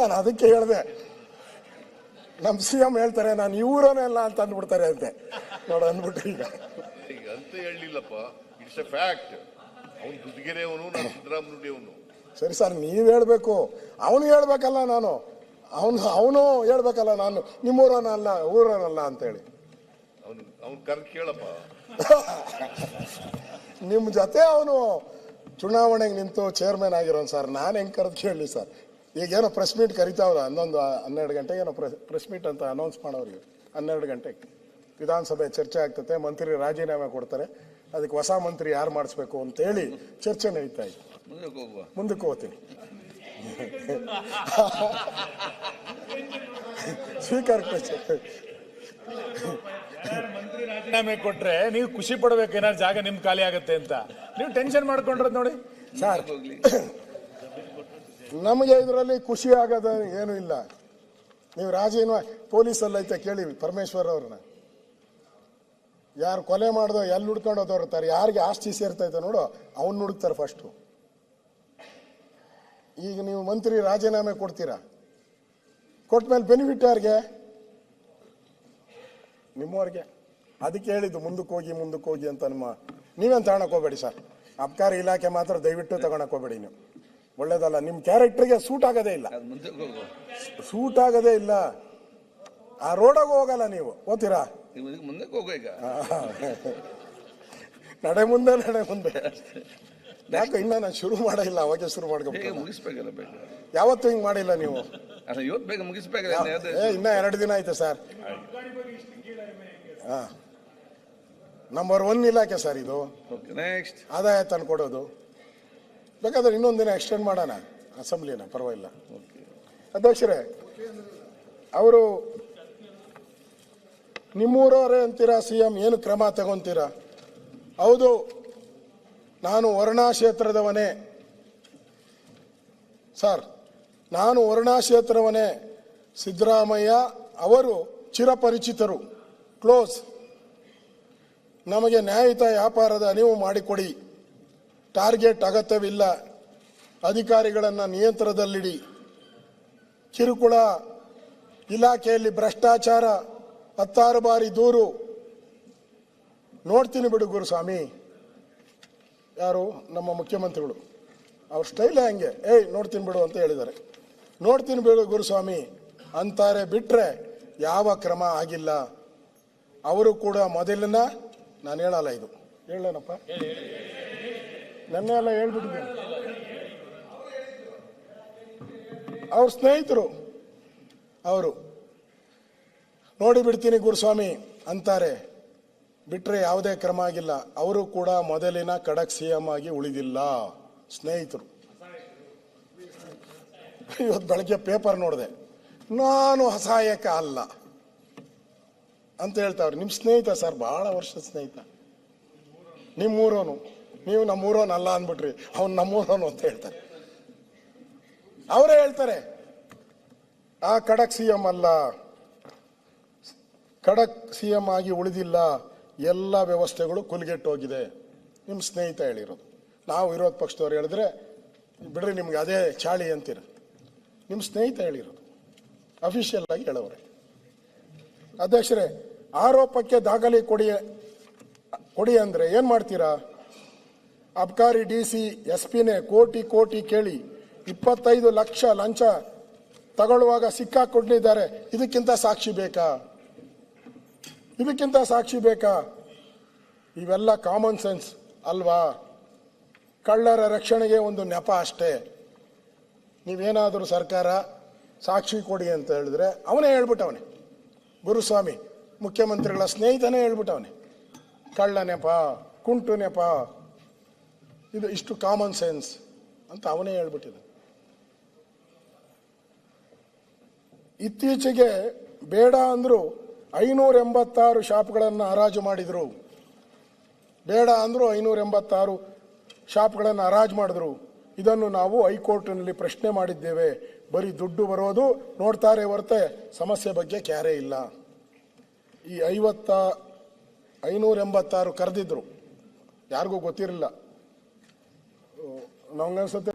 ನಾನು ಅದಕ್ಕೆ ಹೇಳಿದೆ, ನಮ್ಮ CM ಹೇಳ್ತಾರೆ ನಾನು ಇವರನೇ ಅಲ್ಲ ಅಂತ ಅಂದ್ಬಿಡ್ತಾರೆ ಅಂತೆ. ನೋಡು ಅಂದ್ಬಿಟ್ಟು ಈಗ ಅಂತ ಹೇಳಿಲ್ಲಪ್ಪ, ಇಟ್ಸ್ ಎ ಫ್ಯಾಕ್ಟ್. ಅವನು ದುಡ್ಗೆರೆಯವನು, ನಾನು ಸಿದ್ದರಾಮಯ್ಯನವನು. ಸರಿ ಸರ್, ನೀವು ಹೇಳ್ಬೇಕು, ಅವನು ಹೇಳ್ಬೇಕಲ್ಲ, ಅವನು ಹೇಳ್ಬೇಕಲ್ಲ ನಾನು ನಿಮ್ಮೂರನಲ್ಲ ಊರನಲ್ಲ ಅಂತೇಳಿ. ಅವ್ನು ಕರ್ ಕೇಳಪ್ಪ. ನಿಮ್ಮ ಜೊತೆ ಅವನು ಚುನಾವಣೆಗೆ ನಿಂತು ಚೇರ್ಮನ್ ಆಗಿರೋನು ಸರ್, ನಾನು ಹೆಂಗೆ ಕರೆದು ಕೇಳಲಿ ಸರ್. ಈಗೇನೋ ಪ್ರೆಸ್ ಮೀಟ್ ಕರಿತಾವ್ರ 12 ಗಂಟೆಗೆ ಏನೋ ಪ್ರೆಸ್ ಮೀಟ್ ಅಂತ ಅನೌನ್ಸ್ ಮಾಡೋರಿಗೆ. 12 ಗಂಟೆಗೆ ವಿಧಾನಸಭೆ ಚರ್ಚೆ ಆಗ್ತದೆ, ಮಂತ್ರಿ ರಾಜೀನಾಮೆ ಕೊಡ್ತಾರೆ, ಅದಕ್ಕೆ ಹೊಸ ಮಂತ್ರಿ ಯಾರು ಮಾಡಿಸ್ಬೇಕು ಅಂತೇಳಿ ಚರ್ಚೆ ನಡೀತಾ ಇತ್ತು. ಮುಂದಕ್ಕೆ ಹೋಗ್ತೀನಿ. ಸ್ಪೀಕರ್ ಮಂತ್ರಿ ರಾಜೀನಾಮೆ ಕೊಟ್ರೆ ನೀವು ಖುಷಿ ಪಡ್ಬೇಕು, ಏನಾದ್ರು ಜಾಗ ನಿಮ್ ಖಾಲಿ ಆಗತ್ತೆ ಅಂತ. ನೀವು ಟೆನ್ಷನ್ ಮಾಡ್ಕೊಂಡ್ರದ್ ನೋಡಿ ಸರ್. ನಮಗೆ ಇದರಲ್ಲಿ ಖುಷಿ ಆಗೋದ ಏನು ಇಲ್ಲ. ನೀವು ರಾಜೀನಾಮೆ ಪೊಲೀಸಲ್ಲಿ ಐತೆ ಕೇಳಿ ಪರಮೇಶ್ವರ್ ಅವ್ರನ್ನ. ಯಾರು ಕೊಲೆ ಮಾಡ್ದೋ ಎಲ್ಲಿ ಹುಡ್ಕೊಂಡು ಹೋದವ್ರ್ತಾರೆ, ಯಾರಿಗೆ ಆಸ್ತಿ ಸೇರ್ತೈತೆ ನೋಡು ಅವ್ನು ಹುಡುಕ್ತಾರೆ ಫಸ್ಟು. ಈಗ ನೀವು ಮಂತ್ರಿ ರಾಜೀನಾಮೆ ಕೊಡ್ತೀರಾ, ಕೊಟ್ಮೇಲೆ ಬೆನಿಫಿಟ್ ಯಾರಿಗೆ? ನಿಮ್ಮವ್ರಿಗೆ. ಅದಕ್ಕೆ ಹೇಳಿದ್ದು ಮುಂದಕ್ಕೆ ಹೋಗಿ ಅಂತ. ನೀವೇನು ತಗೊಳಕ್ ಹೋಗ್ಬೇಡಿ ಸರ್. ಅಬ್ಕಾರಿ ಇಲಾಖೆ ಮಾತ್ರ ದಯವಿಟ್ಟು ತಗೊಳಕ್ ಹೋಗ್ಬೇಡಿ. ನೀವು ಒಳ್ಳೇದಲ್ಲ, ನಿಮ್ಮ ಕ್ಯಾರೆಕ್ಟರ್ಗೆ ಸೂಟ್ ಆಗೋದೇ ಇಲ್ಲ. ಆ ರೋಡಾಗ ಹೋಗಲ್ಲ. ನೀವು ಓದ್ತೀರಾ? ನಡೆ ಮುಂದೆ ಯಾಕೆ ಇನ್ನ ನಾನು ಶುರು ಮಾಡಿಲ್ಲ, ಅವಾಗೆ ಶುರು ಮಾಡ್ಕೋಬೇಕು. ಯಾವತ್ತೂ ಹಿಂಗ್ ಮಾಡಿಲ್ಲ ನೀವು. ಇನ್ನ 2 ದಿನ ಆಯ್ತು ಸರ್. ನಂಬರ್ 1 ಇಲಾಖೆ ಸರ್ ಇದು. ಆದಾಯ ತಂದು ಕೊಡೋದು. ಬೇಕಾದ್ರೆ ಇನ್ನೊಂದು ದಿನ ಎಕ್ಸ್ಟೆಂಡ್ ಮಾಡೋಣ ಅಸೆಂಬ್ಲಿನ, ಪರವಾಗಿಲ್ಲ. ಅಧ್ಯಕ್ಷರೇ, ಅವರು ನಿಮ್ಮೂರವರೇ ಅಂತೀರಾ, CM ಏನು ಕ್ರಮ ತಗೊಂತೀರಾ? ಹೌದು, ನಾನು ವರ್ಣಾ ಕ್ಷೇತ್ರದವನೇ ಸರ್, ನಾನು ವರ್ಣಾ ಕ್ಷೇತ್ರವನೇ. ಸಿದ್ದರಾಮಯ್ಯ ಅವರು ಚಿರಪರಿಚಿತರು, ಕ್ಲೋಸ್. ನಮಗೆ ನ್ಯಾಯಯುತ ವ್ಯಾಪಾರದ ಅರಿವು ಮಾಡಿಕೊಡಿ. ಟಾರ್ಗೆಟ್ ಅಗತ್ಯವಿಲ್ಲ. ಅಧಿಕಾರಿಗಳನ್ನು ನಿಯಂತ್ರಣದಲ್ಲಿಡಿ. ಕಿರುಕುಳ ಇಲಾಖೆಯಲ್ಲಿ ಭ್ರಷ್ಟಾಚಾರ, 16 ಬಾರಿ ದೂರು. ನೋಡ್ತೀನಿ ಬಿಡು ಗುರುಸ್ವಾಮಿ. ಯಾರು? ನಮ್ಮ ಮುಖ್ಯಮಂತ್ರಿಗಳು. ಅವ್ರ ಸ್ಟೈಲೇ ಹಂಗೆ, ನೋಡ್ತೀನಿ ಬಿಡು ಅಂತ ಹೇಳಿದ್ದಾರೆ. ನೋಡ್ತೀನಿ ಬಿಡು ಗುರುಸ್ವಾಮಿ ಅಂತಾರೆ, ಬಿಟ್ರೆ ಯಾವ ಕ್ರಮ ಆಗಿಲ್ಲ. ಅವರು ಕೂಡ ಮೊದಲಿನ, ನಾನು ಹೇಳಲ್ಲ, ಇದು ಹೇಳೇನಪ್ಪ, ನೆನ್ನೆ ಎಲ್ಲ ಹೇಳ್ಬಿಟ್ಟಿದ್ದೀನಿ. ಅವ್ರ ಸ್ನೇಹಿತರು ಅವರು ನೋಡಿ ಬಿಡ್ತೀನಿ ಗುರುಸ್ವಾಮಿ ಅಂತಾರೆ, ಬಿಟ್ರೆ ಯಾವುದೇ ಕ್ರಮ ಆಗಿಲ್ಲ. ಅವರು ಕೂಡ ಮೊದಲಿನ ಖಡಕ್ CM ಆಗಿ ಉಳಿದಿಲ್ಲ. ಸ್ನೇಹಿತರು. ಇವತ್ತು ಬೆಳಗ್ಗೆ ಪೇಪರ್ ನೋಡಿದೆ, ನಾನು ಅಸಹಾಯಕ ಅಲ್ಲ ಅಂತ ಹೇಳ್ತಾವ್ರೆ. ನಿಮ್ಮ ಸ್ನೇಹಿತ ಸರ್, ಬಹಳ ವರ್ಷದ ಸ್ನೇಹಿತ. ನಿಮ್ಮೂರೋನು, ನೀವು ನಮ್ಮೂರೋನು ಅಲ್ಲ ಅಂದ್ಬಿಟ್ರಿ, ಅವ್ನು ನಮ್ಮೂರೋನು ಅಂತ ಹೇಳ್ತಾರೆ. ಅವರೇ ಹೇಳ್ತಾರೆ ಆ ಖಡಕ್ CM ಅಲ್ಲ, ಖಡಕ್ CM ಆಗಿ ಉಳಿದಿಲ್ಲ, ಎಲ್ಲ ವ್ಯವಸ್ಥೆಗಳು ಕುಲ್ಗೆಟ್ಟೋಗಿದೆ. ನಿಮ್ಮ ಸ್ನೇಹಿತ ಹೇಳಿರೋದು. ನಾವು ವಿರೋಧ ಪಕ್ಷದವ್ರು ಹೇಳಿದ್ರೆ ಬಿಡ್ರಿ ನಿಮ್ಗೆ ಅದೇ ಚಾಳಿ ಅಂತೀರ. ನಿಮ್ಮ ಸ್ನೇಹಿತ ಹೇಳಿರೋದು, ಅಫಿಷಿಯಲ್ ಆಗಿ ಹೇಳೋರೆ. ಅಧ್ಯಕ್ಷರೇ, ಆರೋಪಕ್ಕೆ ದಾಖಲೆ ಕೊಡಿ ಅಂದ್ರೆ ಏನ್ ಮಾಡ್ತೀರಾ? ಅಬ್ಕಾರಿ DC SP-ನೇ ಕೋಟಿ ಕೇಳಿ 25 ಲಕ್ಷ ಲಂಚ ತಗೊಳ್ಳುವಾಗ ಸಿಕ್ಕಾಕೊಂಡಿದ್ದಾರೆ. ಇದಕ್ಕಿಂತ ಸಾಕ್ಷಿ ಬೇಕಾ? ಇವೆಲ್ಲ ಕಾಮನ್ ಸೆನ್ಸ್ ಅಲ್ವಾ? ಕಳ್ಳರ ರಕ್ಷಣೆಗೆ ಒಂದು ನೆಪ ಅಷ್ಟೇ. ನೀವೇನಾದರೂ ಸರ್ಕಾರ ಸಾಕ್ಷಿ ಕೊಡಿ ಅಂತ ಹೇಳಿದ್ರೆ ಅವನೇ ಹೇಳ್ಬಿಟ್ಟವನೆ, ಗುರುಸ್ವಾಮಿ ಮುಖ್ಯಮಂತ್ರಿಗಳ ಸ್ನೇಹಿತನೇ ಹೇಳ್ಬಿಟ್ಟವನೆ, ಕಳ್ಳ ನೆಪ, ಕುಂಟು ನೆಪ, ಇದು ಇಷ್ಟು ಕಾಮನ್ ಸೆನ್ಸ್ ಅಂತ ಅವನೇ ಹೇಳ್ಬಿಟ್ಟಿದ್ದ. ಇತ್ತೀಚೆಗೆ ಬೇಡ ಅಂದ್ರು 586 ಶಾಪ್ಗಳನ್ನು ಹರಾಜು ಮಾಡಿದ್ರು. ಬೇಡ ಅಂದ್ರು 586 ಶಾಪ್ಗಳನ್ನು ಹರಾಜು ಮಾಡಿದ್ರು. ಇದನ್ನು ನಾವು ಹೈಕೋರ್ಟ್ನಲ್ಲಿ ಪ್ರಶ್ನೆ ಮಾಡಿದ್ದೇವೆ. ಬರೀ ದುಡ್ಡು ಬರೋದು ನೋಡ್ತಾರೆ ಹೊರತೆ ಸಮಸ್ಯೆ ಬಗ್ಗೆ ಕ್ಯಾರೇ ಇಲ್ಲ. ಈ 586 ಕರೆದಿದ್ರು, ಯಾರಿಗೂ ಗೊತ್ತಿರಲಿಲ್ಲ. ನಮ್ಗನ್ಸುತ್ತೆ